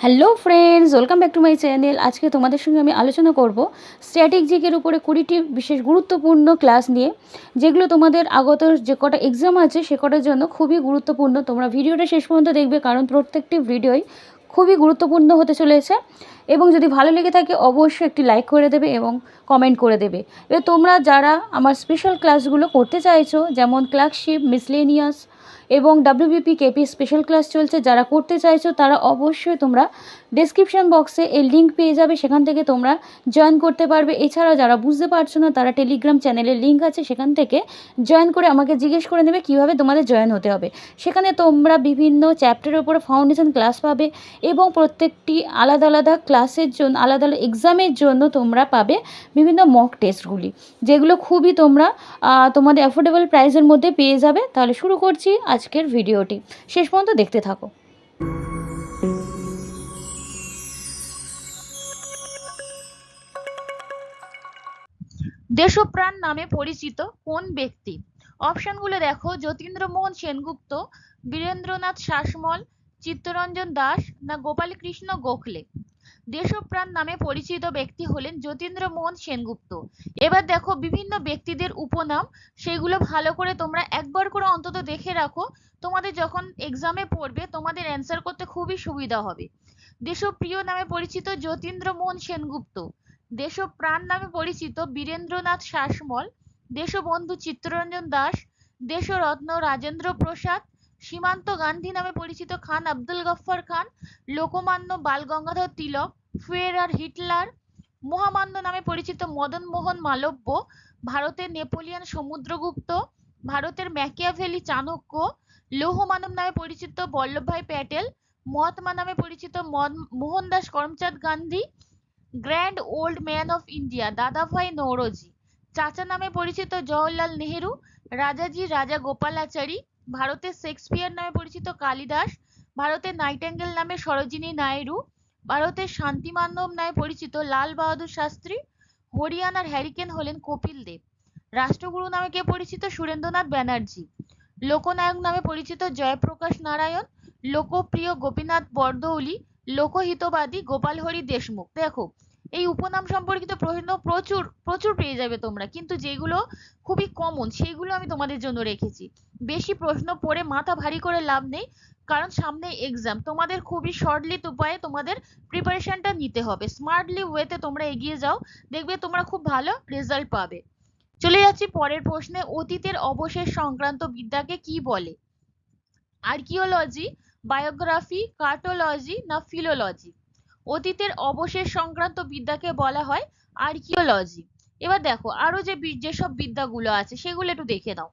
Hello friends, welcome back to my channel. আজকে তোমাদের সঙ্গে আমি আলোচনা করব স্ট্যাটিক জিকের উপরে 20টি বিশেষ গুরুত্বপূর্ণ ক্লাস নিয়ে, যেগুলো তোমাদের আগত যে কটা এক্সাম আছে সে কটার জন্য খুবই গুরুত্বপূর্ণ। তোমরা ভিডিওটা শেষ পর্যন্ত দেখবে, কারণ প্রত্যেকটি ভিডিওই খুবই গুরুত্বপূর্ণ হতে চলেছে। এবং যদি ভালো লেগে থাকে অবশ্যই একটি লাইক করে দেবে এবং কমেন্ট করে দেবে। এবার তোমরা যারা আমার স্পেশাল ক্লাসগুলো করতে চাইছো, যেমন ক্লার্কশিপ, মিসলেনিয়াস এবং ডাব্লিউবিপি কেপি স্পেশাল ক্লাস চলছে, যারা করতে চাইছো তারা অবশ্যই তোমরা ডেসক্রিপশন বক্সে এই লিঙ্ক পেয়ে যাবে, সেখান থেকে তোমরা জয়েন করতে পারবে। এছাড়াও যারা বুঝতে পারছো না তারা টেলিগ্রাম চ্যানেলের লিঙ্ক আছে, সেখান থেকে জয়েন করে আমাকে জিজ্ঞেস করে নেবে কীভাবে তোমাদের জয়েন হতে হবে। সেখানে তোমরা বিভিন্ন চ্যাপ্টারের উপরে ফাউন্ডেশন ক্লাস পাবে এবং প্রত্যেকটি আলাদা আলাদা ক্লাসের জন্য, আলাদা আলাদা এক্সামের জন্য তোমরা পাবে বিভিন্ন মক টেস্টগুলি, যেগুলো খুবই তোমরা তোমাদের অ্যাফোর্ডেবল প্রাইসের মধ্যে পেয়ে যাবে। তাহলে শুরু করছি আজকের ভিডিওটি, শেষ পর্যন্ত দেখতে থাকো। দেশপ্রাণ নামে পরিচিত কোন ব্যক্তি? অপশনগুলো দেখো: যতীন্দ্রমোহন সেনগুপ্ত, বীরেন্দ্রনাথ শাসমল, চিত্তরঞ্জন দাস না গোপালকৃষ্ণ গোখলে। দেশপ্রাণ নামে পরিচিত ব্যক্তি হলেন যতীন্দ্রমোহন সেনগুপ্ত। এবার দেখো বিভিন্ন ব্যক্তিদের উপনাম, সেগুলো ভালো করে তোমরা একবার করে অন্তত দেখে রাখো। তোমাদের যখন এক্সামে পড়বে তোমাদের অ্যান্সার করতে খুবই সুবিধা হবে। দেশপ্রিয় নামে পরিচিত যতীন্দ্রমোহন সেনগুপ্ত, দেশপ্রাণ নামে পরিচিত বীরেন্দ্রনাথ শাসমল, দেশবন্ধু চিত্তরঞ্জন দাস, দেশরত্ন রাজেন্দ্র প্রসাদ, সীমান্ত গান্ধী নামে পরিচিত খান আব্দুল গফ্ফর খান, লোকমান্য বাল গঙ্গাধর তিলক, ফুয়েরার হিটলার, মহামান্য নামে পরিচিত মদন মোহন মালব্য, ভারতের নেপোলিয়ন সমুদ্রগুপ্ত, ভারতের ম্যাকিয়াভেলি চাণক্য, লৌহমানব নামে পরিচিত বল্লভভাই প্যাটেল, মহাত্মা নামে পরিচিত Mohandas Karamchand Gandhi, grand old man of India দাদাভাই নওরোজি, চাচা নামে পরিচিত জওহরলাল নেহেরু, রাজাজি রাজা গোপালাচারী, ভারতের শেক্সপিয়ার নামে পরিচিত কালিদাস, ভারতের নাইটেঙ্গেল নামে সরোজিনী নায়ডু, ভারতের শান্তিমান্যব নামে পরিচিত লাল বাহাদুর শাস্ত্রী, হরিয়ানার হ্যারিকেন হলেন কপিল দেব, রাষ্ট্রগুরু নামে কে পরিচিত সুরেন্দ্রনাথ ব্যানার্জি, লোকনায়ক নামে পরিচিত জয়প্রকাশ নারায়ণ, লোকপ্রিয় গোপীনাথ বরদৌলি, লোকহিতবাদী গোপাল হরি দেশমুখ। দেখো এই উপনাম সম্পর্কিত প্রশ্ন প্রচুর প্রচুর পেয়ে যাবে তোমরা, কিন্তু যেগুলো খুবই কমন সেইগুলো আমি তোমাদের জন্য রেখেছি। বেশি প্রশ্ন পড়ে মাথা ভারী করে লাভ নেই, কারণ সামনে এক্সাম। তোমাদের খুবই শর্টলিট উপায়ে তোমাদের প্রিপারেশনটা নিতে হবে। স্মার্টলি ওয়েতে তোমরা এগিয়ে যাও, দেখবে তোমরা খুব ভালো রেজাল্ট পাবে। চলে যাচ্ছি পরের প্রশ্নে। অতীতের অবশেষ সংক্রান্ত বিদ্যাকে কি বলে? আর্কিওলজি, বায়োগ্রাফি, কার্টোলজি না ফিলোলজি? অতীতের অবশেষ সংক্রান্ত বিদ্যাকে বলা হয় আর্কিওলজি। এবার দেখো আরো যেসব বিদ্যাগুলো আছে সেগুলো একটু দেখে নাও।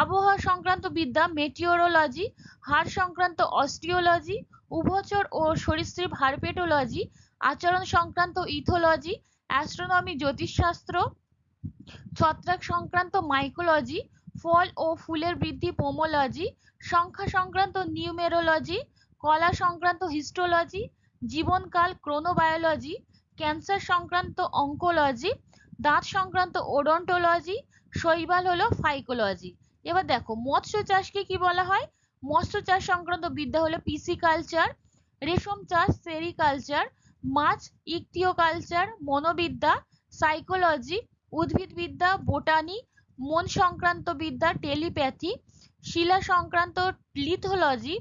আবহাওয়া সংক্রান্ত বিদ্যা মেটিওরোলজি, হাড় সংক্রান্ত অস্টিওলজি, উভচর ও সরীসৃপ হারপেটোলজি, আচরণ সংক্রান্ত ইথোলজি, অ্যাস্ট্রোনমি জ্যোতিষশাস্ত্র, ছত্রাক সংক্রান্ত মাইকোলজি, ফল ও ফুলের বৃদ্ধি পোমোলজি, সংখ্যা সংক্রান্ত নিউমেরোলজি, কলা সংক্রান্ত হিস্টোলজি, জীবনকাল ক্রোনোবায়োলজি, ক্যান্সার সংক্রান্ত অঙ্কোলজি, দাঁত সংক্রান্ত ওডন্টোলজি, শৈবাল হলো ফাইকোলজি। এবার দেখো মৎস্য চাষকে কি বলা হয়? মৎস্য চাষ সংক্রান্ত বিদ্যা হলো পিসিকালচার, রেশম চাষ সেরিকালচার, মাছ ইকটিওকালচার মনোবিদ্যা, সাইকোলজি, উদ্ভিদবিদ্যা বোটানি, মন সংক্রান্ত বিদ্যা টেলিপ্যাথি, শিলা সংক্রান্ত লিথোলজি,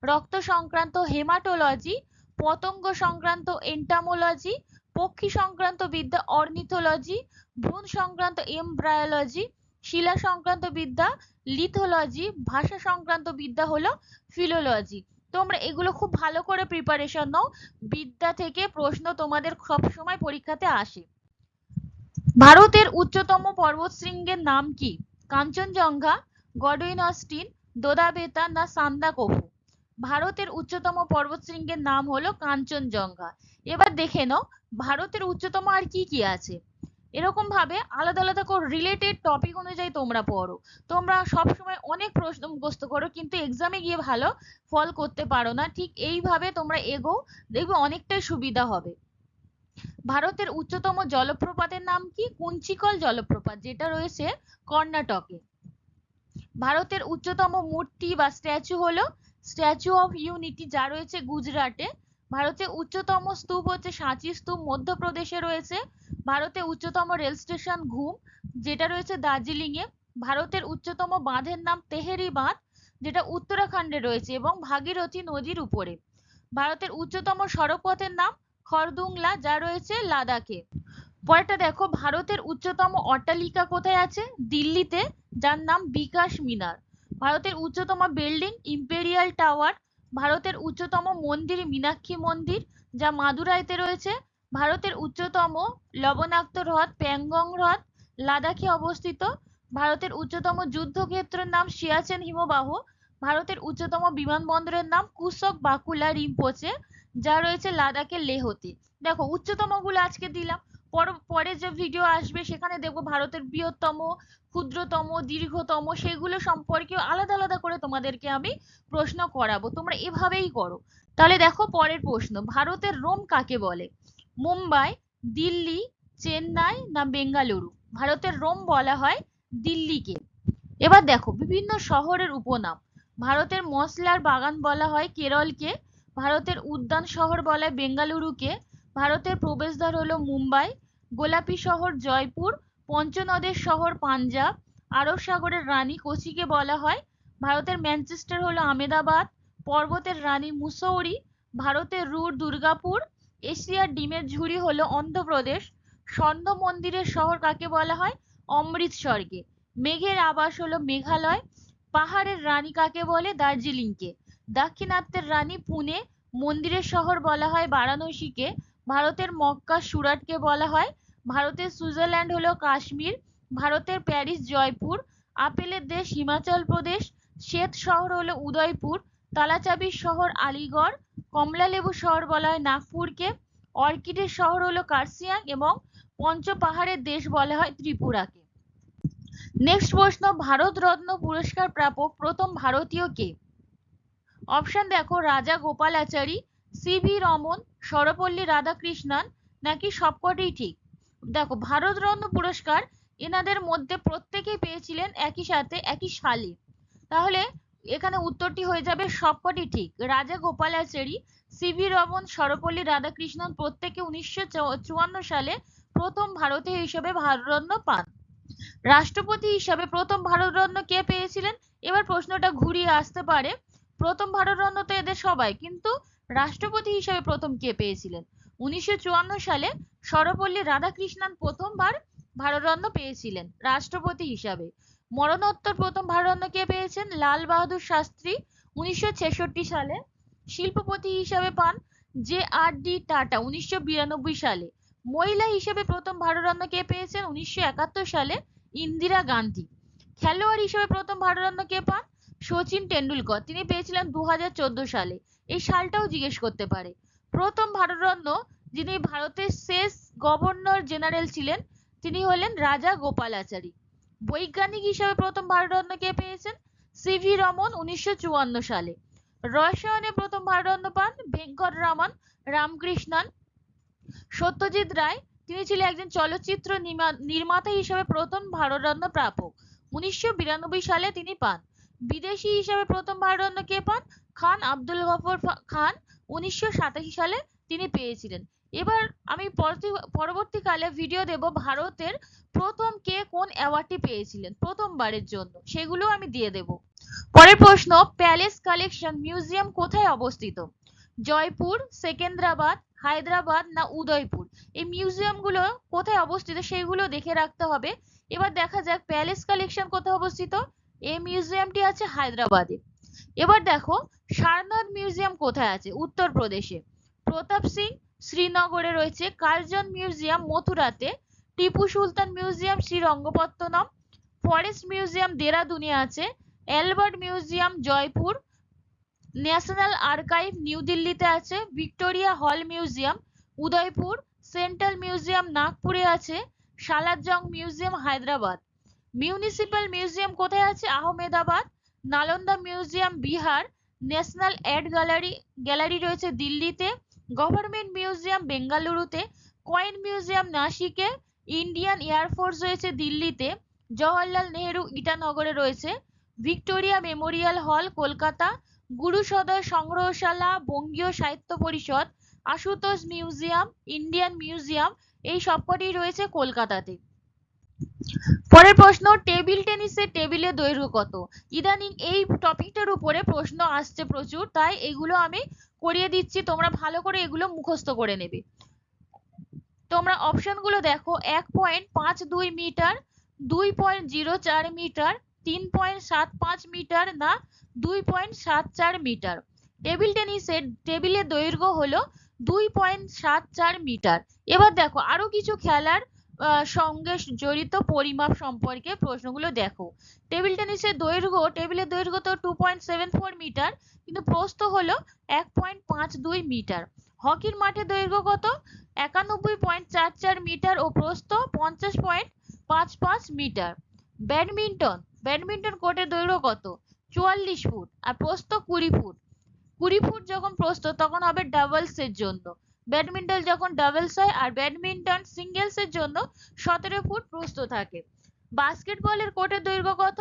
রক্ত সংক্রান্ত হেমাটোলজি, পতঙ্গ সংক্রান্ত এন্টামোলজি, পক্ষী সংক্রান্ত বিদ্যা অর্নিথোলজি, ভ্রূণ সংক্রান্ত এমব্রায়োলজি, শিলা সংক্রান্ত বিদ্যা লিথোলজি, ভাষা সংক্রান্ত বিদ্যা হলো ফিলোলজি। তোমরা এগুলো খুব ভালো করে প্রিপারেশন নাও, বিদ্যা থেকে প্রশ্ন তোমাদের সবসময় পরীক্ষাতে আসে। ভারতের উচ্চতম পর্বতশৃঙ্গের নাম কি? কাঞ্চনজঙ্ঘা, গডউইন অস্টিন, দোদাবেতা না সান্দাকফু? ভারতের উচ্চতম পর্বতশৃঙ্গের নাম হলো কাঞ্চনজঙ্ঘা। এবার দেখে নাও ভারতের উচ্চতম আর কি কি আছে। এরকম ভাবে আলাদা আলাদা করে রিলেটেড টপিক অনুযায়ী তোমরা পড়ো। তোমরা সবসময় অনেক প্রশ্ন মুখস্থ করো কিন্তু এক্সামে গিয়ে ভালো ফল করতে পারো না। ঠিক এইভাবে তোমরা এগোও, দেখবে অনেকটাই সুবিধা হবে। ভারতের উচ্চতম জলপ্রপাতের নাম কি? কুঞ্চিকল জলপ্রপাত, যেটা রয়েছে কর্ণাটকে। ভারতের উচ্চতম মূর্তি বা স্ট্যাচু হলো স্ট্যাচু অফ ইউনিটি, যা রয়েছে গুজরাটে। ভারতের উচ্চতম স্তূপ হচ্ছে সাঁচি স্তূপ, মধ্যপ্রদেশে রয়েছে। ভারতের উচ্চতম রেল স্টেশন ঘুম, যেটা রয়েছে দার্জিলিং এ। ভারতের উচ্চতম বাঁধের নাম তেহেরি বাঁধ, যেটা উত্তরাখণ্ডে রয়েছে এবং ভাগীরথী নদীর উপরে। ভারতের উচ্চতম সড়কপথের নাম খরদুংলা, যা রয়েছে লাদাখে। পরেরটা দেখো, ভারতের উচ্চতম অট্টালিকা কোথায় আছে? দিল্লিতে, যার নাম বিকাশ মিনার। ভারতের উচ্চতম বিল্ডিং ইম্পেরিয়াল টাওয়ার। ভারতের উচ্চতম মন্দির মীনাক্ষী মন্দির, যা মাদুরাইতে রয়েছে। ভারতের উচ্চতম লবণাক্ত হ্রদ প্যাংগং হ্রদ, লাদাখে অবস্থিত। ভারতের উচ্চতম যুদ্ধক্ষেত্রের নাম সিয়াচেন হিমবাহ। ভারতের উচ্চতম বিমানবন্দরের নাম কুশক বাকুলা রিম্পোচে, যা রয়েছে লাদাখের লেহতে। দেখো, উচ্চতম গুলো আজকে দিলাম। পরে যে ভিডিও আসবে সেখানে দেখবো ভারতের বৃহত্তম, ক্ষুদ্রতম, দীর্ঘতম, সেগুলো সম্পর্কে আলাদা আলাদা করে তোমাদেরকে আমি প্রশ্ন করাবো, তোমরা এভাবেই করো। তাহলে দেখো পরের প্রশ্ন, ভারতের রোম কাকে বলে? মুম্বাই, দিল্লি, চেন্নাই না বেঙ্গালুরু? ভারতের রোম বলা হয় দিল্লিকে। এবার দেখো বিভিন্ন শহরের উপনাম। ভারতের মশলার বাগান বলা হয় কেরলকে। ভারতের উদ্যান শহর বলা হয় বেঙ্গালুরুকে। ভারতের প্রবেশদ্বার হলো মুম্বাই। গোলাপি শহর জয়পুর। পঞ্চনদের শহর পাঞ্জাব। আরব সাগরের রানী কোচিকে বলা হয়। ভারতের ম্যানচেস্টার হলো আহমেদাবাদ। পর্বতের রানী মুসৌরি। ভারতের রুর দুর্গাপুর। এশিয়ার ডিমের ঝুড়ি হলো অন্ধ্রপ্রদেশ। স্বর্ণ মন্দিরের শহর কাকে বলা হয়? অমৃতসরকে। মেঘের আবাস হলো মেঘালয়। পাহাড়ের রানী কাকে বলে? দার্জিলিংকে। দাক্ষিণাত্যের রানী পুনে। মন্দিরের শহর বলা হয় বারাণসীকে। ভারতের মক্কা সুরাটকে বলা হয়। ভারতের সুইজারল্যান্ড হলো কাশ্মীর। ভারতের প্যারিস জয়পুর। আপেলের দেশ হিমাচল প্রদেশ। শ্বেত শহর হলো উদয়পুর। তালাচাবির শহর আলিগড়। কমলা লেবু শহর বলা হয় নাগপুরকে। অর্কিডের শহর হলো কার্সিয়াং এবং পঞ্চ পাহাড়ের দেশ বলা হয় ত্রিপুরাকে। নেক্সট প্রশ্ন, ভারতরত্ন পুরস্কার প্রাপক প্রথম ভারতীয় কে? অপশন দেখো, রাজা গোপালাচারী, সিভি রমন, সর্বপল্লী রাধাকৃষ্ণন নাকি সবকটিই ঠিক। দেখো, ভারতরত্ন পুরস্কার এনাদের মধ্যে প্রত্যেকেই পেয়েছিলেন একই সাথে একই সালে। তাহলে এখানে উত্তরটি হয়ে যাবে সবকটি ঠিক। রাজা গোপালাচারী, সিভি রমন, সর্বপল্লী রাধাকৃষ্ণন প্রত্যেকে 1954 সালে প্রথম ভারতীয় হিসেবে ভারতরত্ন পান। রাষ্ট্রপতি হিসাবে প্রথম ভারতরত্ন কে পেয়েছিলেন? এবার প্রশ্নটা ঘুরিয়ে আসতে পারে, প্রথম ভারতরত্ন তো এদের সবাই, কিন্তু রাষ্ট্রপতি হিসাবে প্রথম কে পেয়েছিলেন? 1954 সালে সর্বপল্লী রাধাকৃষ্ণন প্রথমবার ভারতরত্ন পেয়েছিলেন রাষ্ট্রপতি হিসাবে। মরণোত্তর প্রথম ভারতরত্ন কে পেয়েছেন? লাল বাহাদুর শাস্ত্রী 1966 সালে। শিল্পপতি হিসাবে পান জে আর ডি টাটা 1992 সালে। মহিলা হিসেবে প্রথম ভারতরত্ন কে পেয়েছেন? 1971 সালে ইন্দিরা গান্ধী। খেলোয়াড় হিসেবে প্রথম ভারতরত্ন কে পান? সচিন টেন্ডুলকর, তিনি পেয়েছিলেন 2014 সালে। এই সালটাও জিজ্ঞেস করতে পারে। প্রথম ভারতরত্ন যিনি ভারতের শেষ গভর্নর জেনারেল ছিলেন তিনি হলেন রাজা গোপালাচারী। বৈজ্ঞানিক হিসেবে প্রথম ভারতরত্ন কে পেয়েছেন? সিভি রমন 1954 সালে। রসায়নে প্রথম ভারতরত্ন পান ভেঙ্কটরামন রামকৃষ্ণন। সত্যজিৎ রায়, তিনি ছিলেন একজন চলচ্চিত্র নির্মাতা হিসেবে প্রথম ভারতরত্ন প্রাপক। 1992 সালে তিনি পান। বিদেশি হিসেবে প্রথম ভারতরত্ন কে পান? খান আব্দুল গফর খান 1987 সালে তিনি পেয়েছিলেন। এবার আমি পরবর্তীকালে ভিডিও দেব ভারতের প্রথম কে কোন অ্যাওয়ার্ডটি পেয়েছিলেন প্রথমবারের জন্য, সেগুলো আমি দিয়ে দেব। পরের প্রশ্ন, প্যালেস কালেকশন মিউজিয়াম কোথায় অবস্থিত? জয়পুর, সেকেন্দ্রাবাদ, হায়দ্রাবাদ না উদয়পুর? এই মিউজিয়াম গুলো কোথায় অবস্থিত সেগুলো দেখে রাখতে হবে। এবার দেখা যাক প্যালেস কালেকশন কোথায় অবস্থিত। এই মিউজিয়ামটি আছে হায়দ্রাবাদে। এবার দেখো সারনাথ মিউজিয়াম কোথায় আছে? উত্তরপ্রদেশে। প্রতাপ সিং শ্রীনগরে রয়েছে। কার্জন মিউজিয়াম মথুরাতে। Tipu Sultan museum Srirangapatna. Forest museum দেরাদুনে আছে। Albert museum Jaipur. National archive new দিল্লিতে আছে। Victoria hall museum Udaipur. Central museum নাগপুরে আছে। Salarjung museum Hyderabad. Municipal museum কোথায় আছে? Ahmedabad. Nalanda museum Bihar. National art gallery রয়েছে দিল্লিতে। গভর্নমেন্ট মিউজিয়াম বেঙ্গালুরুতে। কয়েন মিউজিয়াম নাসিকে। ইন্ডিয়ান এয়ারফোর্স রয়েছে দিল্লিতে। জওহরলাল নেহেরু ইটানগরে রয়েছে। ভিক্টোরিয়া মেমোরিয়াল হল কলকাতা। গুরু সদয় সংগ্রহশালা, বঙ্গীয় সাহিত্য পরিষদ, আশুতোষ মিউজিয়াম, ইন্ডিয়ান মিউজিয়াম, এই সবকটি রয়েছে কলকাতাতে। পরের প্রশ্ন, টেবিল টেনিসের টেবিলের দৈর্ঘ্য কত? ইদানিং এই টপিকটার উপরে প্রশ্ন আসছে প্রচুর, তাই এগুলো আমি করিয়ে দিচ্ছি, তোমরা ভালো করে এগুলো মুখস্থ করে নেবে। তোমরা অপশনগুলো দেখো, 1.52 মিটার, 2.04 মিটার, 3.75 মিটার না 2.74 মিটার। টেবিল টেনিসের টেবিলের দৈর্ঘ্য হলো 2.74 মিটার। এবার দেখো আরো কিছু খেলার সঙ্গে জড়িত পরিমাপ সম্পর্কে প্রশ্নগুলো দেখো। টেবিল টেনিসের দৈর্ঘ্য, টেবিলের দৈর্ঘ্য তো 2.74 মিটার, কিন্তু প্রস্থ হলো 1.52 মিটার। হকির মাঠের দৈর্ঘ্য কত? 91.44 মিটার ও প্রস্থ 50.55 মিটার। ব্যাডমিন্টন কোর্টের দৈর্ঘ্য কত? 44 ফুট আর প্রস্থ 20 ফুট। 20 ফুট যখন প্রস্থ তখন হবে ডাবলস এর জন্য, ব্যাডমিন্টন যখন ডাবলস হয়, আর ব্যাডমিন্টন সিঙ্গেলস এর জন্য 17 ফুট প্রস্থ থাকে। বাস্কেটবলের কোর্টের দৈর্ঘ্য কত?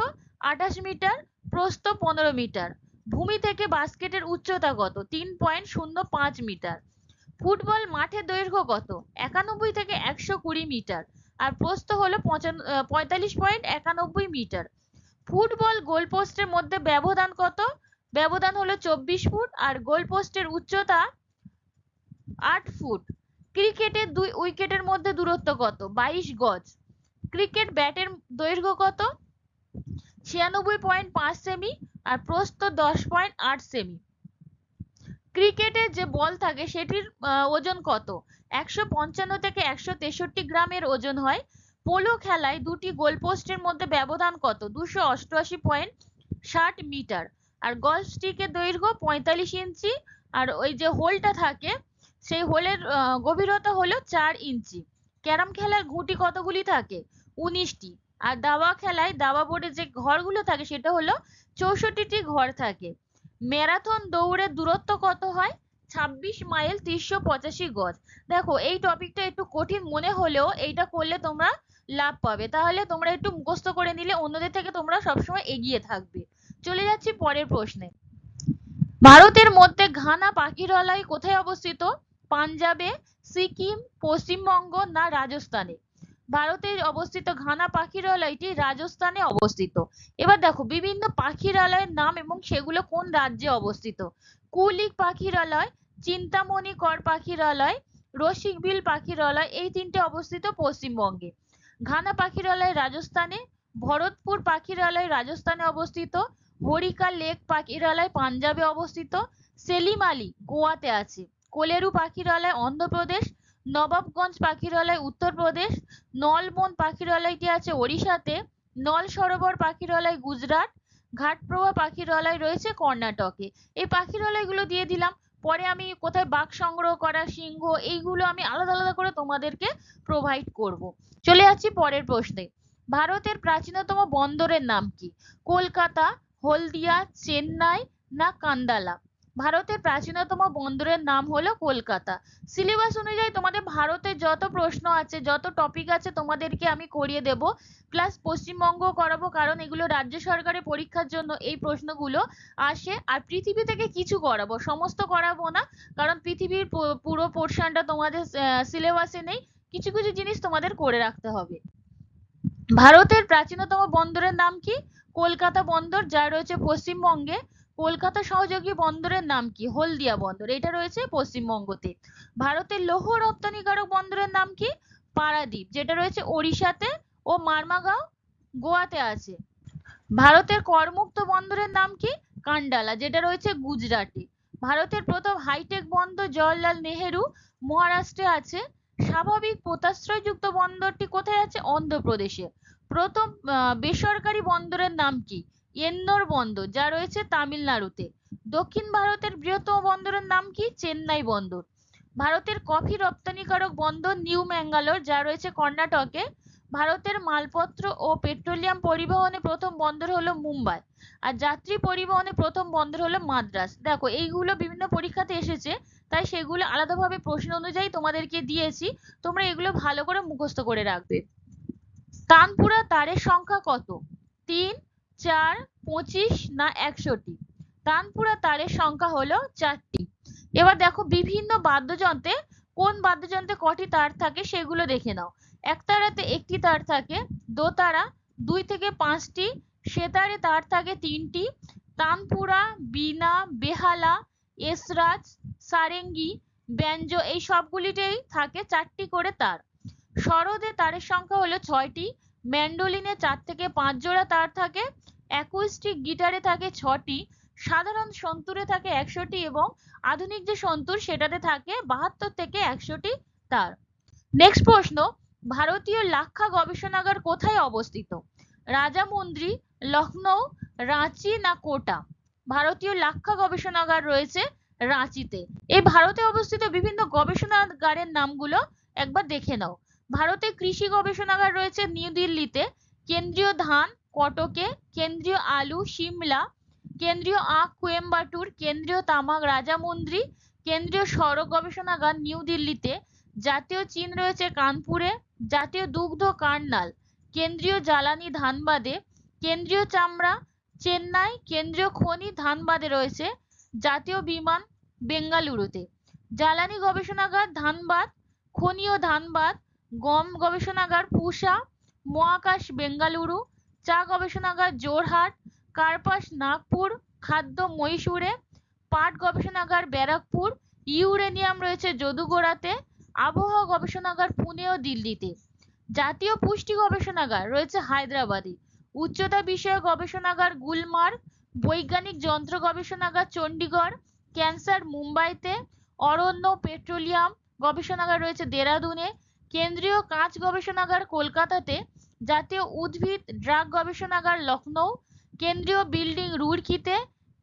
28 মিটার, প্রস্থ 15 মিটার। ভূমি থেকে বাস্কেটের উচ্চতা কত? 3.05 মিটার। ফুটবল মাঠের দৈর্ঘ্য কত? 91 থেকে 120 মিটার আর প্রস্থ হলো 45.91 মিটার। ফুটবল গোলপোস্টের মধ্যে ব্যবধান কত? ব্যবধান হলো 24 ফুট আর গোলপোস্টের উচ্চতা 8 ফুট। ক্রিকেটের দুই উইকেটের মধ্যে দূরত্ব কত? 22 গজ। ক্রিকেট ব্যাটের দৈর্ঘ্য কত? 96.5 সেমি আর প্রস্থ 10.8 সেমি। ক্রিকেটের যে বল থাকে সেটির ওজন কত? 155 থেকে 163 গ্রামের ওজন হয়। পোলো খেলায় দুটি গোলপোস্টের মধ্যে ব্যবধান কত? 288.60 মিটার। আর গলফ স্টিকের দৈর্ঘ্য 45 ইঞ্চি আর ওই যে হোলটা থাকে সেই হোলের গভীরতা হলো 4 ইঞ্চি। ক্যারাম খেলার গুটি কতগুলি থাকে? 19টি। আর দাবা খেলায় দাবা বোর্ডে যে ঘরগুলো থাকে সেটা হলো 64টি ঘর থাকে। ম্যারাথন দৌড়ের দূরত্ব কত হয়? 26 মাইল 385 গজ। দেখো এই টপিকটা একটু কঠিন মনে হলেও এইটা করলে তোমরা লাভ পাবে, তাহলে তোমরা একটু মুখস্থ করে নিলে অন্যদের থেকে তোমরা সবসময় এগিয়ে থাকবে। চলে যাচ্ছি পরের প্রশ্নে। ভারতের মধ্যে ঘানা পাখিরালয় কোথায় অবস্থিত? পাঞ্জাবে, সিকিম, পশ্চিমবঙ্গ না রাজস্থানে? ভারতে অবস্থিত ঘানা পাখিরালয়টি রাজস্থানে অবস্থিত। এবার দেখো বিভিন্ন পাখিরালয়ের নাম এবং সেগুলো কোন রাজ্যে অবস্থিত। কুলিক পাখিরালয়, চিন্তামণি কর পাখিরালয়, রসিকবিল পাখিরালয়, এই তিনটে অবস্থিত পশ্চিমবঙ্গে। ঘানা পাখিরালয় রাজস্থানে, ভরতপুর পাখিরালয় রাজস্থানে অবস্থিত, হরিকা লেক পাখিরালয় পাঞ্জাবে অবস্থিত, সেলিম আলী গোয়াতে আছে, কোলেরু পাখিরালয় অন্ধ্রপ্রদেশ, নবাবগঞ্জ পাখিরালয় উত্তরপ্রদেশ, নলবন পাখিরালয়টি আছে ওড়িশাতে, নল সরোবর পাখিরালয় গুজরাট, ঘাটপ্রভা পাখিরালয় রয়েছে কর্ণাটকে। এই পাখিরালয়গুলো দিয়ে দিলাম। পরে আমি কোথায় বাঘ সংগ্রহ করা, সিংহ, এইগুলো আমি আলাদা আলাদা করে তোমাদেরকে প্রোভাইড করব। চলে যাচ্ছি পরের প্রশ্নে। ভারতের প্রাচীনতম বন্দরের নাম কি? কলকাতা, হলদিয়া, চেন্নাই না কান্দালা? ভারতের প্রাচীনতম বন্দরের নাম হলো কলকাতা। সিলেবাস অনুযায়ী তোমাদের ভারতের যত প্রশ্ন আছে, যত টপিক আছে তোমাদেরকে আমি করিয়ে দেব, প্লাস পশ্চিমবঙ্গ করাবো, কারণ এগুলো রাজ্য সরকারের পরীক্ষার জন্য এই প্রশ্নগুলো আসে। আর পৃথিবী থেকে কিছু করাবো, সমস্ত করাবো না, কারণ পৃথিবীর পুরো পোর্শনটা তোমাদের সিলেবাসে নেই, কিছু কিছু জিনিস তোমাদের করে রাখতে হবে। ভারতের প্রাচীনতম বন্দরের নাম কি? কলকাতা বন্দর, যা রয়েছে পশ্চিমবঙ্গে। কলকাতা সহযোগী বন্দরের নাম কি? হলদিয়া বন্দর, এটা রয়েছে পশ্চিমবঙ্গতে। ভারতের লৌহ রপ্তানিকারক বন্দরের নাম কি? পারাদ্বীপ, যেটা রয়েছে ওড়িশাতে ও মারমাগাঁও গোয়াতে আছে। ভারতের করমুক্ত বন্দরের নাম কি? কান্ডালা, যেটা রয়েছে গুজরাটে। ভারতের প্রথম হাইটেক বন্দর জওহরলাল নেহেরু মহারাষ্ট্রে আছে। স্বাভাবিক পোতাশ্রয়যুক্ত বন্দরটি কোথায় আছে? অন্ধ্রপ্রদেশে। প্রথম বেসরকারি বন্দরের নাম কি? এন্নোর বন্দর, যা রয়েছে তামিলনাড়ুতে। দক্ষিণ ভারতের বৃহত্তম বন্দরের নাম কি? চেন্নাই বন্দর। ভারতের কফি রপ্তানিকারক বন্দর নিউ ম্যাঙ্গালোর, যা রয়েছে কর্ণাটকে। ভারতের মালপত্র ও পেট্রোলিয়াম পরিবহনে প্রথম বন্দর হলো মুম্বাই। আর যাত্রী পরিবহনে প্রথম বন্দর হলো মাদ্রাস। দেখো এইগুলো বিভিন্ন পরীক্ষাতে এসেছে, তাই সেগুলো আলাদাভাবে প্রশ্ন অনুযায়ী তোমাদেরকে দিয়েছি, তোমরা এগুলো ভালো করে মুখস্থ করে রাখবে। তানপুরা তারের সংখ্যা কত? 3, 4, 25 না 100টি? তানপুরা তারের সংখ্যা হলো 4টি। এবার দেখো বিভিন্ন বাদ্যযন্ত্রে কোন বাদ্যযন্ত্রে কটি তার থাকে সেগুলো দেখে নাও। একতারাতে একটি তার থাকে, দোতারা 2 থেকে 5টি, সেতারে তার থাকে 3টি, তানপুরা, বীণা, বেহালা, এসরাজ, সারেঙ্গি, ব্যঞ্জো এই সবগুলিতেই থাকে 4টি করে তার। সরোদে তারের সংখ্যা হলো 6টি, ম্যান্ডোলিনে 4 থেকে 5 জোড়া তার থাকে, অ্যাকুস্টিক গিটারে থাকে 6টি, সাধারণ সন্তুরে থাকে 100টি এবং আধুনিক যে সন্তুর সেটাতে থাকে 72 থেকে 100টি তার। নেক্সট প্রশ্ন, ভারতীয় লাক্ষা গবেষণাগার কোথায় অবস্থিত? রাজামুন্দ্রি, লখনৌ, রাঁচি না কোটা? ভারতীয় লাক্ষা গবেষণাগার রয়েছে রাঁচিতে। এই ভারতে অবস্থিত বিভিন্ন গবেষণাগারের নামগুলো একবার দেখে নাও। ভারতে কৃষি গবেষণাগার রয়েছে নিউ দিল্লিতে, কেন্দ্রীয় ধান কটকে, কেন্দ্রীয় আলু সিমলা, কেন্দ্রীয় আখ কোয়েম্বাটুর, কেন্দ্রীয় তামাক রাজামুন্দ্রি, কেন্দ্রীয় সড়ক গবেষণাগার নিউ দিল্লিতে, জাতীয় চিন রয়েছে কানপুরে, জাতীয় দুগ্ধ কার্নাল, কেন্দ্রীয় জ্বালানি ধানবাদে, কেন্দ্রীয় চামড়া চেন্নাই, কেন্দ্রীয় খনি ধানবাদে রয়েছে, জাতীয় বিমান বেঙ্গালুরুতে, জ্বালানি গবেষণাগার ধানবাদ, খনি ও ধানবাদ, গম গবেষণাগার পুসা, মহাকাশ বেঙ্গালুরু, চা গবেষণাগার জোরহাট, কার্পাস নাগপুর, খাদ্য মহীশূরে, পাট গবেষণাগার ব্যারাকপুর, ইউরেনিয়াম রয়েছে যদুগোড়াতে, আবহাওয়া গবেষণাগার পুনে ও দিল্লিতে, জাতীয় পুষ্টি গবেষণাগার রয়েছে হায়দ্রাবাদে, উচ্চতা বিষয়ক গবেষণাগার গুলমার্গ, বৈজ্ঞানিক যন্ত্র গবেষণাগার চণ্ডীগড়, ক্যান্সার মুম্বাইতে, অরণ্য পেট্রোলিয়াম গবেষণাগার রয়েছে দেরাদুনে, কেন্দ্রীয় কাঁচ গবেষণাগার কলকাতাতে, জাতীয় উদ্ভিদ ড্রাগ গবেষণাগার লখনৌ, কেন্দ্রীয় বিল্ডিং রুড়কিতে,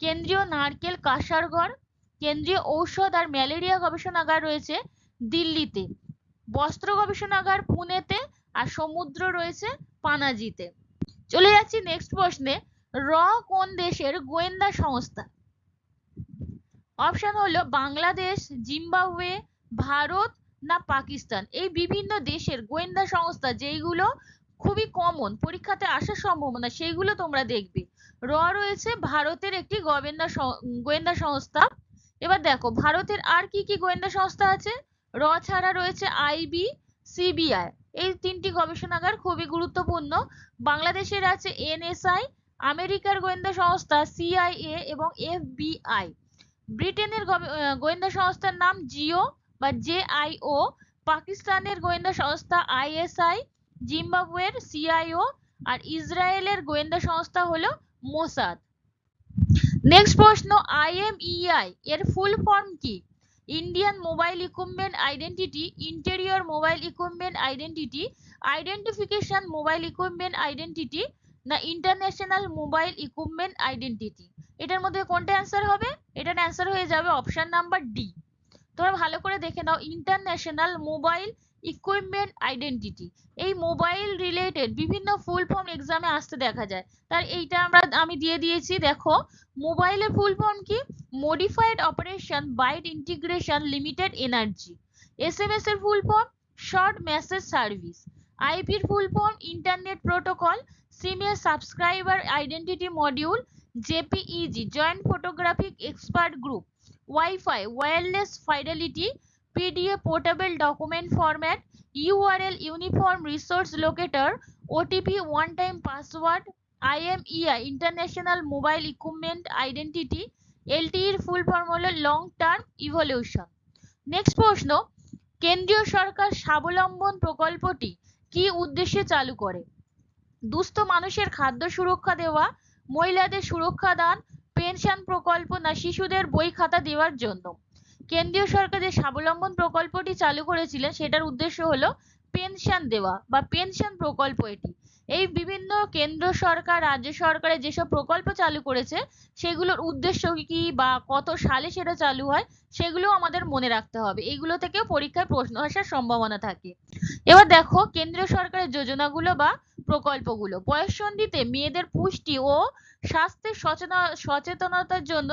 কেন্দ্রীয় নারকেল কাসারগড়, কেন্দ্রীয় ঔষধ আর ম্যালেরিয়া গবেষণাগার রয়েছে দিল্লিতে, বস্ত্র গবেষণাগার পুনেতে আর সমুদ্র রয়েছে পানাজিতে। চলে যাচ্ছি নেক্সট প্রশ্নে, র কোন দেশের গোয়েন্দা সংস্থা? অপশন হলো বাংলাদেশ, জিম্বাবুয়ে, ভারত না পাকিস্তান। এই বিভিন্ন দেশের গোয়েন্দা সংস্থা যেইগুলো খুবই কমন পরীক্ষাতে আসার সম্ভাবনা সেইগুলো তোমরা দেখবে। র রয়েছে ভারতের একটি গোয়েন্দা সংস্থা। এবার দেখো ভারতের আর কি কি গোয়েন্দা সংস্থা আছে। র ছাড়া রয়েছে আইবি, সিবিআই, এই 3টি গবেষণাগার খুবই গুরুত্বপূর্ণ। বাংলাদেশের আছে এনএসআই, আমেরিকার গোয়েন্দা সংস্থা সিআইএ এবং এফবিআই, ব্রিটেনের গোয়েন্দা সংস্থার নাম জিও বা জেআইও, পাকিস্তানের গোয়েন্দা সংস্থা আইএসআই, জিম্বাবুয়ের সিআইও আর ইসরায়েলের গোয়েন্দা সংস্থা হলো মোসাদ। নেক্সট প্রশ্ন, আইএমইআই এর ফুল ফর্ম কি? Indian mobile equipment identity, interior mobile equipment identity, identification mobile equipment identity না ইন্টারন্যাশনাল মোবাইল ইকুইপমেন্ট আইডেন্টিটি? এটার মধ্যে কোনটা অ্যান্সার হবে? এটার অ্যান্সার হয়ে যাবে অপশন নাম্বার ডি। তোমরা ভালো করে দেখে নাও, ইন্টারন্যাশনাল মোবাইল ইকুইপমেন্ট আইডেন্টিটি। এই মোবাইল রিলেটেড বিভিন্ন ফুল ফর্ম এক্সামে আসতে দেখা যায়, তার এইটা আমি দিয়ে দিয়েছি। দেখো মোবাইলের ফুল ফর্ম কি? Modified operation byte integration limited energy. SMS এর full form short message service. আইপির ফুল ফর্ম ইন্টারনেট প্রোটোকল। সিমের subscriber identity module. JPEG joint photographic expert group. WiFi wireless fidelity, PDF portable document format, URL uniform resource locator, OTP one time password, IMEI international mobile equipment identity, এলটিইর full form হলো long term evolution. Next প্রশ্ন, কেন্দ্রীয় সরকার স্বাবলম্বন প্রকল্পটি কি উদ্দেশ্যে চালু করে? দুস্থ মানুষের খাদ্য সুরক্ষা দেওয়া, মহিলাদের সুরক্ষা দান, পেনশন প্রকল্প না শিশুদের বই খাতা দেওয়ার জন্য? কেন্দ্রীয় সরকার যে স্বাবলম্বন প্রকল্পটি চালু করেছিলেন সেটার উদ্দেশ্য হলো পেনশন দেওয়া বা পেনশন প্রকল্প। এটি এই বিভিন্ন কেন্দ্র সরকার রাজ্য সরকারের যেসব প্রকল্প চালু করেছে সেগুলোর উদ্দেশ্য কি বা কত সালে সেটা চালু হয় সেগুলো আমাদের মনে রাখতে হবে। এগুলো থেকেও পরীক্ষায় প্রশ্ন আসার সম্ভাবনা থাকে। এবার দেখো কেন্দ্রীয় সরকারের যোজনাগুলো বা প্রকল্পগুলো। বয়ঃসন্ধিতে মেয়েদের পুষ্টি ও স্বাস্থ্যের সচেতনতার জন্য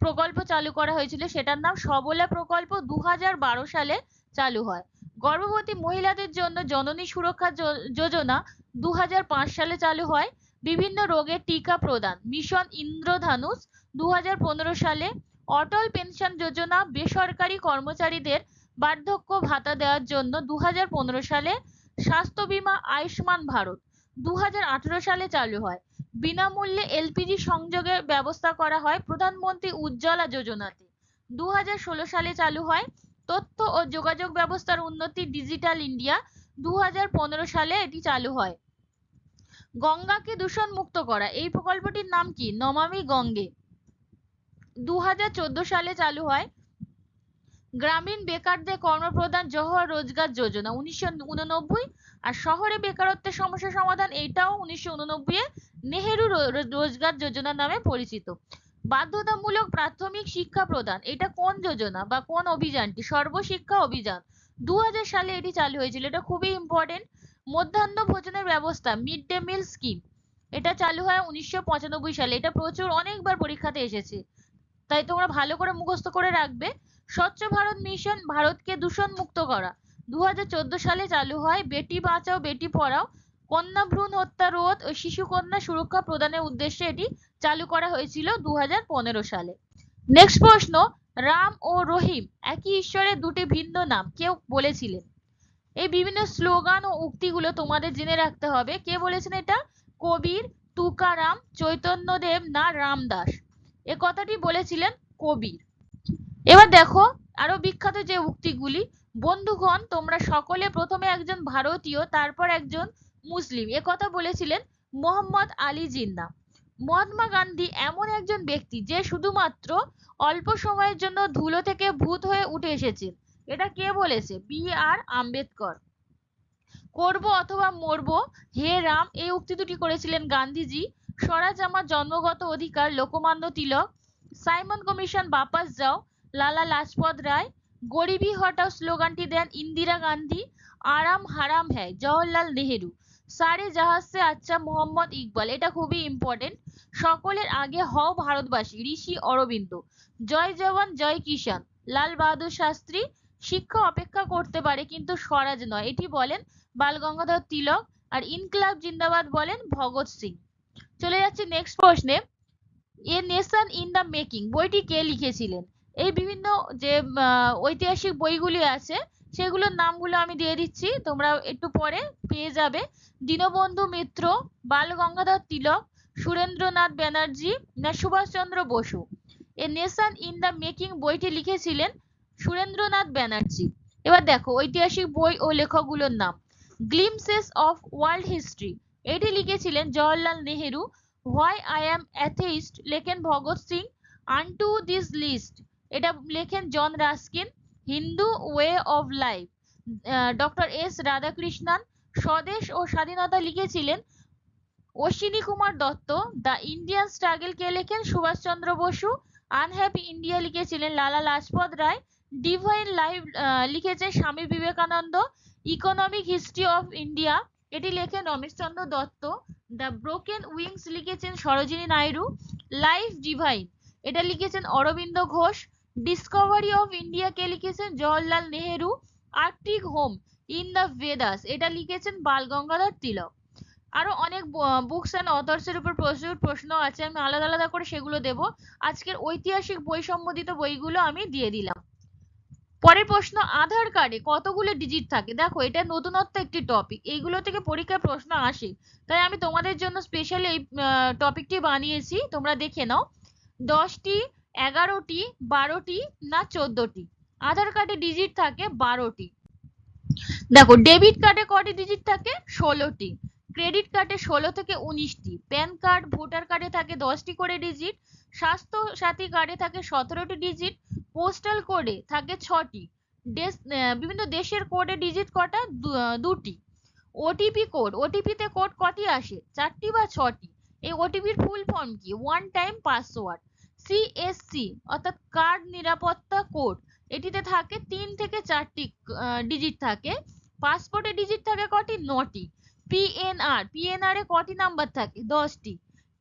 প্রকল্প চালু করা হয়েছিল, সেটার নাম সবলা প্রকল্প, 2012 সালে চালু হয়। গর্ভবতী মহিলাদের জন্য জননী সুরক্ষা যোজনা 2005 সালে চালু হয়। বিভিন্ন রোগের টিকা প্রদান, মিশন ইন্দ্রধনুষ 2015 সালে অটল পেনশন যোজনা বেসরকারি কর্মচারীদের বার্ধক্য ভাতা দেওয়ার জন্য 2015 সালে স্বাস্থ্য বীমা আয়ুষ্মান ভারত 2018 সালে চালু হয়। বিনামূল্যে এলপিজি সংযোগের ব্যবস্থা করা হয় প্রধানমন্ত্রী উজ্জ্বলা যোজনাতে। 2016 সালে চালু হয় তথ্য ও যোগাযোগ ব্যবস্থার উন্নতি ডিজিটাল ইন্ডিয়া। 2015 সালে এটি চালু হয়। গঙ্গাকে দূষণ মুক্ত করা এই প্রকল্পটির নাম কি? নমামি গঙ্গে। 2014 সালে চালু হয় গ্রামীণ বেকারদের কর্মপ্রদান জওহর রোজগার যোজনা 1989। আর শহরে বেকারত্বের সমস্যা সমাধান, এটাও 1989 এ নেহেরু রোজগার যোজনা নামে পরিচিত। বাধ্যতামূলক প্রাথমিক শিক্ষা প্রদান, এটা কোন যোজনা বা কোন অভিযানটি? সর্বশিক্ষা অভিযান। 2000 সালে এটি চালু হয়েছিল, এটা খুবই ইম্পর্টেন্ট। মধ্যাহ্ন ভোজনের ব্যবস্থা মিড ডে মিল স্কিম, এটা চালু হয় 1995 সালে। এটা প্রচুর অনেকবার পরীক্ষাতে এসেছে, তাই তোমরা ভালো করে মুখস্থ করে রাখবে। স্বচ্ছ ভারত মিশন, ভারতকে দূষণ মুক্ত করা, 2014 সালে চালু হয়। বেটি বাঁচাও বেটি পড়াও, কন্যা ভ্রূণ হত্যা রোধ ও শিশু কন্যা সুরক্ষা প্রদানের উদ্দেশ্যে এটি চালু করা হয়েছিল 2015 সালে। নেক্সট প্রশ্ন, রাম ও রহিম একই ঈশ্বরের দুটি ভিন্ন নাম, কেউ বলেছিলেন? এই বিভিন্ন স্লোগান ও উক্তিগুলো তোমাদের জেনে রাখতে হবে। কে বলেছেন এটা? কবির, তুকারাম, চৈতন্যদেব না রামদাস? এ কথাটি বলেছিলেন কবির। এবার দেখো আরো বিখ্যাত যে উক্তিগুলি। বন্ধুগণ, তোমরা সকলে প্রথমে একজন ভারতীয়, তারপর একজন মুসলিম, এ কথা বলেছিলেন মোহাম্মদ আলী জিন্না। মহাত্মা গান্ধী এমন একজন ব্যক্তি যে শুধুমাত্র অল্প সময়ের জন্য ধুলো থেকে ভূত হয়ে উঠে এসেছেন, এটা কে বলেছে? বি.আর. আম্বেদকর। করব অথবা মরব, হে রাম, এই উক্তি দুটি করেছিলেন গান্ধীজি। স্বরাজ আমার জন্মগত অধিকার, লোকমান্য তিলক। সাইমন কমিশন বাপাস যাও, লালা লাজপত রায়। গরিবি হটাও স্লোগানটি দেন ইন্দিরা গান্ধী। আরাম হারাম হ্যায় জওহরলাল নেহেরু। সারে জাহাজ সে আচ্ছা মোহাম্মদ ইকবাল, এটা খুবই ইম্পর্টেন্ট। সকলের আগে হও ভারতবাসী, ঋষি অরবিন্দ। জয় জওয়ান জয় কিষান, লাল বাহাদুর শাস্ত্রী। শিক্ষা অপেক্ষা করতে পারে কিন্তু স্বরাজ নয়, এটি বলেন বাল গঙ্গাধর তিলক। আর ইনকলাব জিন্দাবাদ বলেন ভগৎ সিং। চলে যাচ্ছে নেক্সট প্রশ্নে। এ নেশন ইন দ্য মেকিং বইটি কে লিখেছিলেন? এই বিভিন্ন যে ঐতিহাসিক বইগুলি আছে সেগুলোর নামগুলো আমি দিয়ে দিচ্ছি, তোমরা একটু পরে পেয়ে যাবে। দীনবন্ধু মিত্র, বাল গঙ্গাধর তিলক, সুরেন্দ্রনাথ ব্যানার্জি না Subhas Chandra Bose? A nation in the making বইটি লিখেছিলেন সুরেন্দ্রনাথ ব্যানার্জি। এবার দেখো ঐতিহাসিক বই ও লেখকগুলোর নাম। গ্লিমসেস অফ ওয়ার্ল্ড হিস্ট্রি, এটি লিখেছিলেন Jawaharlal Nehru. Why I am atheist লেখেন Bhagat Singh. Unto this list, এটা লেখেন John Ruskin. Hindu way of life, doctor S Radhakrishnan. স্বদেশ ও স্বাধীনতা লিখেছিলেন Ashwini Kumar Dutta. The Indian struggle কে লেখেন সুভাষচন্দ্র বসু। আনহ্যাপি ইন্ডিয়া লিখেছিলেন লালা লাজপত রায়। ডিভাইন লাইফ লিখেছেন Swami Vivekananda. Economic history of India, এটি লেখেন Romesh Chandra Dutt. The broken wings লিখেছেন সরোজিনী নাইডু। লাইফ ডিভাইন, এটা লিখেছেন Aurobindo Ghosh. Discovery of India কে লিখেছেন Jawaharlal Nehru. Arctic home in the Vedas, এটা লিখেছেন বাল গঙ্গাধর তিলক। আরো অনেক বুকস অ্যান্ড অথর্স এর উপর প্রচুর প্রশ্ন আছে, আমি আলাদা আলাদা করে সেগুলো দেব। আজকের ঐতিহাসিক বই সম্বন্ধিত বইগুলো আমি দিয়ে দিলাম। পরের প্রশ্ন, আধার কার্ডে কতগুলো ডিজিট থাকে? দেখো এটা নতুনত্ব একটি টপিক, এইগুলো থেকে পরীক্ষায় প্রশ্ন আসে, তাই আমি তোমাদের জন্য স্পেশাল এই টপিকটি বানিয়েছি, তোমরা দেখে নাও। 10টি, 11টি, 12টি না 14টি? আধার কার্ডে ডিজিট থাকে 12টি। দেখো ডেবিট কার্ডে কটি ডিজিট থাকে? 16টি। ক্রেডিট কার্ডে 16 থেকে 19টি। প্যান কার্ড, ভোটার কার্ডে থাকে 10টি করে ডিজিট। স্বাস্থ্য সাথী কার্ডে থাকে 17টি ডিজিট। পোস্টাল কোডে থাকে 6টি। বিভিন্ন দেশের কোডে ডিজিট কটা? 2টি। ওটিপি কোড, ওটিপিতে কোড কটি আসে? 4টি বা 6টি? এই ওটিপির ফুল ফর্ম কি? One time password. সিএসসি অর্থাৎ কার্ড নিরাপত্তা কোড, এটিতে থাকে 3 থেকে 4টি ডিজিট থাকে। পাসপোর্টে ডিজিট থাকে কটি? 9টি। পিএনআর, পিএনআর এ কটি নাম্বার থাকে? 10টি।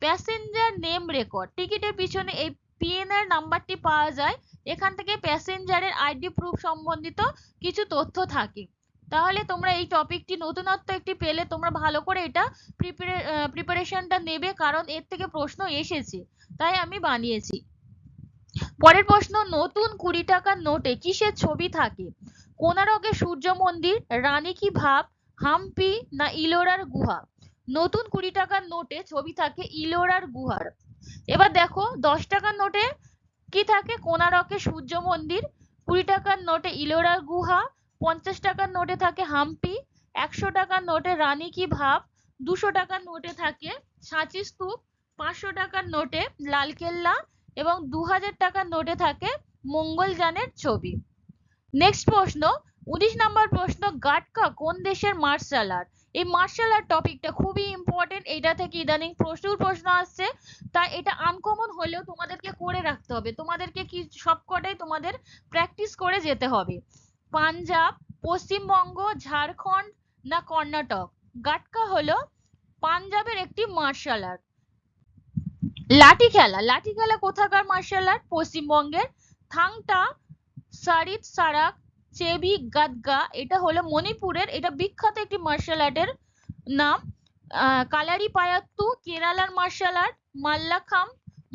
প্যাসেঞ্জার নেম রেকর্ড, টিকিটের পিছনে এই পিএনআর নাম্বারটি পাওয়া যায়, এখান থেকে প্যাসেঞ্জারের আইডি প্রুফ সম্বন্ধিত কিছু তথ্য থাকে। তাহলে তোমরা এই টপিকটি নতুনত্ব একটি পেলে তোমরা ভালো করে এটা প্রিপারেশনটা নেবে, কারণ এর থেকে প্রশ্ন এসেছে তাই আমি বানিয়েছি। পরের প্রশ্ন, নতুন 20 টাকার নোটে কিসের ছবি থাকে? কোণারকের সূর্য মন্দির, রানী কি ভাব, হাম্পি না ইলোরার গুহা? নতুন 20 টাকার নোটে ছবি থাকে ইলোরার গুহার। এবার দেখো 10 টাকার নোটে কি থাকে? কোণারকের সূর্য মন্দির, 20 টাকার নোটে ইলোরার গুহা, 50 টাকার নোটে থাকে হাম্পি, 100 টাকার নোটে রানী কি ভাব, 200 টাকার নোটে থাকে সাঁচি স্তূপ, 500 টাকার নোটে লালকেল্লা এবং 2000 টাকার নোটে থাকে মঙ্গলযানের ছবি। নেক্সট প্রশ্ন, 19 নম্বর প্রশ্ন, গাটকা কোন দেশের মার্শাল আর্ট? এই মার্শাল আর্ট টপিকটা খুবই ইম্পর্টেন্ট, এটা থেকে ইদানিং প্রচুর প্রশ্ন আসছে, তাই এটা আনকমন হলেও তোমাদেরকে করে রাখতে হবে, তোমাদেরকে কি সবকটাই তোমাদের প্র্যাকটিস করে যেতে হবে। পাঞ্জাব, পশ্চিমবঙ্গ, ঝাড়খণ্ড না কর্ণাটক? গাটকা হলো পাঞ্জাবের একটি মার্শাল আর্ট। লাঠি খেলা, লাঠি খেলা কোথাকার মার্শাল আর্ট? পশ্চিমবঙ্গের। থাংটা, সারিত সারাক, চেবি গাদগা এটা হলো মণিপুরের, এটা বিখ্যাত একটি মার্শাল আর্টের নাম। কালারি পায়াত্তু কেরালার মার্শাল আর্ট। মাল্লাখাম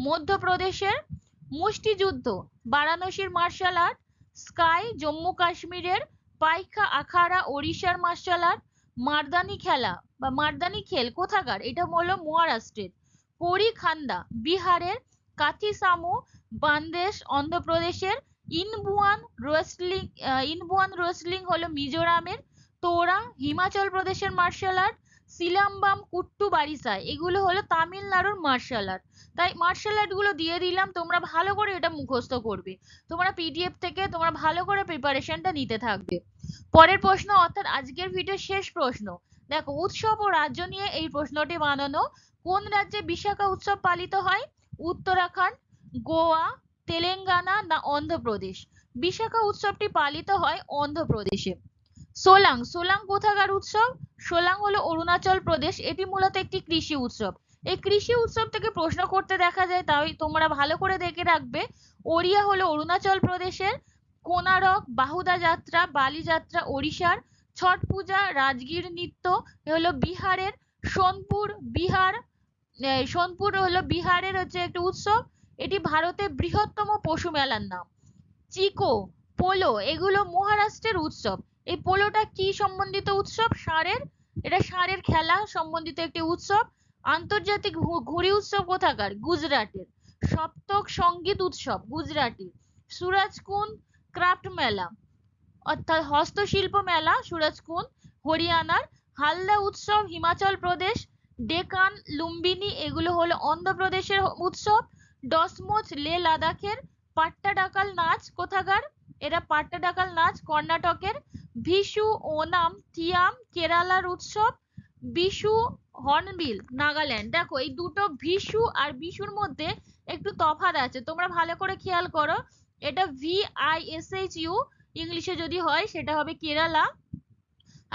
মধ্যপ্রদেশের। মুষ্টিযুদ্ধ বারাণসীর মার্শাল আর্ট। স্কাই জম্মু কাশ্মীরের। পাইকা আখাড়া ওড়িশার মার্শাল আর্ট। মারদানি খেলা বা মারদানি খেল কোথাকার? এটা হলো মহারাষ্ট্রের। কোরি খান্দা বিহারের। কাথিসামু বান্দেশ অন্ধ্রপ্রদেশের। ইনবুয়ান রোসলিং হলো মিজোরামের। তোরা হিমাচল প্রদেশের মার্শাল আর্ট। সিলাম্বাম কুট্টু বারিসাই এগুলো হলো তামিলনাড়ুর মার্শাল আর্ট। তাই মার্শাল আর্ট গুলো দিয়ে দিলাম, তোমরা ভালো করে এটা মুখস্থ করবে, তোমরা পিডিএফ থেকে তোমরা ভালো করে প্রিপারেশনটা নিতে থাকবে। পরের প্রশ্ন, অর্থাৎ আজকের ভিডিওর শেষ প্রশ্ন, দেখো উৎসব ও রাজ্য নিয়ে এই প্রশ্নটি বানানো। কোন রাজ্যে বিশাখা উৎসব পালিত হয়? উত্তরাখণ্ড, গোয়া, তেলেঙ্গানা না অন্ধ্রপ্রদেশ? বিশাখা উৎসবটি পালিত হয় অন্ধ্রপ্রদেশে। সোলাং, সোলাং কোথাকার উৎসব? সোলাং হলো অরুণাচল প্রদেশ, এটি মূলত একটি কৃষি উৎসব। এই কৃষি উৎসব থেকে প্রশ্ন করতে দেখা যায়, তাই তোমরা ভালো করে দেখে রাখবে। ওড়িয়া হলো অরুণাচল প্রদেশের। কোনারক বাহুদা যাত্রা বালিযাত্রা ওড়িশার। ছট পূজা রাজগীর নৃত্য হলো বিহারের। সোনপুর বিহার, সোনপুর হলো বিহারের হচ্ছে একটি উৎসব, এটি ভারতের বৃহত্তম পশু মেলার নাম। চিকো, পোলো এগুলো মহারাষ্ট্রের উৎসব। এই পোলোটা কি সম্বন্ধিত উৎসব? ষাঁড়ের, এটা ষাঁড়ের খেলা সম্বন্ধিত একটি উৎসব। আন্তর্জাতিক ঘুড়ি উৎসব কোথাকার? গুজরাটের। সপ্তক সঙ্গীত উৎসব গুজরাটের। সুরজকুন্ড ক্রাফট মেলা অর্থাৎ হস্তশিল্প মেলা সুরজকুন্ড হরিয়ানার। হালদা উৎসব হিমাচল প্রদেশ। ডেকান লুম্বিনী এগুলো হলো অন্ধ্রপ্রদেশের উৎসব। ডসমোচ লে লাদাখের। পাট্টাডাকাল নাচ কোথাকার? এরা পাট্টাডাকাল নাচ কর্ণাটকের। ভিশু ওনাম থিয়াম কেরালার উৎসব। বিশু হর্নবিল নাগাল্যান্ড। দেখো এই দুটো ভিশু আর বিশুর মধ্যে একটু তফাৎ আছে, তোমরা ভালো করে খেয়াল করো। এটা VISHU ইংলিশে যদি হয় সেটা হবে কেরালা,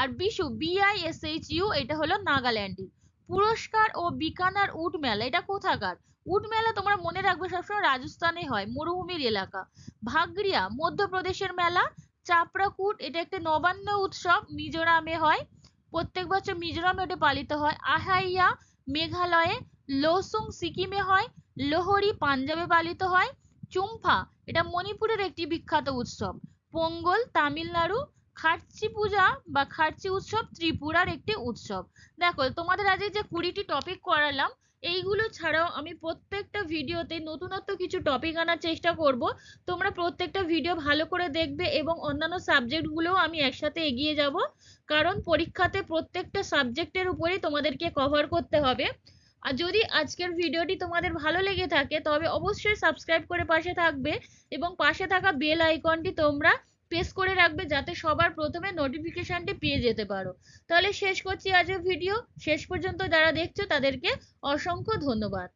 আর বিশু BISHU এটা হলো নাগাল্যান্ডের। পুরস্কার ও বিকানার উট মেলা এটা কোথাকার? উট মেলা তোমরা মনে রাখবে সবসময় রাজস্থানে হয়, মরুভূমির এলাকা। ভাগরিয়া মধ্যপ্রদেশের মেলা। চাপড়াকুট এটা একটা নবান্ন উৎসব, মিজোরামে হয়, প্রত্যেক বছর মিজোরামে এটা পালিত হয়। আহাইয়া মেঘালয়ে। লোসুং সিকিমে হয়। লোহরি পাঞ্জাবে পালিত হয়। চুম্ফা এটা মণিপুরের একটি বিখ্যাত উৎসব। পোঙ্গল তামিলনাড়ু। খার্চি পূজা বা খার্চি উৎসব ত্রিপুরার একটি উৎসব। দেখো তোমাদের আজকে যে 20টি টপিক করালাম, এইগুলো ছাড়াও আমি প্রত্যেকটা ভিডিওতে নতুনত্ব কিছু টপিক আনার চেষ্টা করব। তোমরা প্রত্যেকটা ভিডিও ভালো করে দেখবে এবং অন্যান্য সাবজেক্ট গুলোও আমি একসাথে এগিয়ে যাব, কারণ পরীক্ষাতে প্রত্যেকটা সাবজেক্টের উপরেই তোমাদেরকে কভার করতে হবে। আর যদি আজকের ভিডিওটি তোমাদের ভালো লেগে থাকে তবে অবশ্যই সাবস্ক্রাইব করে পাশে থাকবে এবং পাশে থাকা বেল আইকনটি তোমরা প্রেস করে রাখবে, যাতে সবার প্রথমে নোটিফিকেশনটি পেয়ে যেতে পারো। তাহলে শেষ করছি আজকের ভিডিও, শেষ পর্যন্ত যারা দেখছো তাদেরকে অসংখ্য ধন্যবাদ।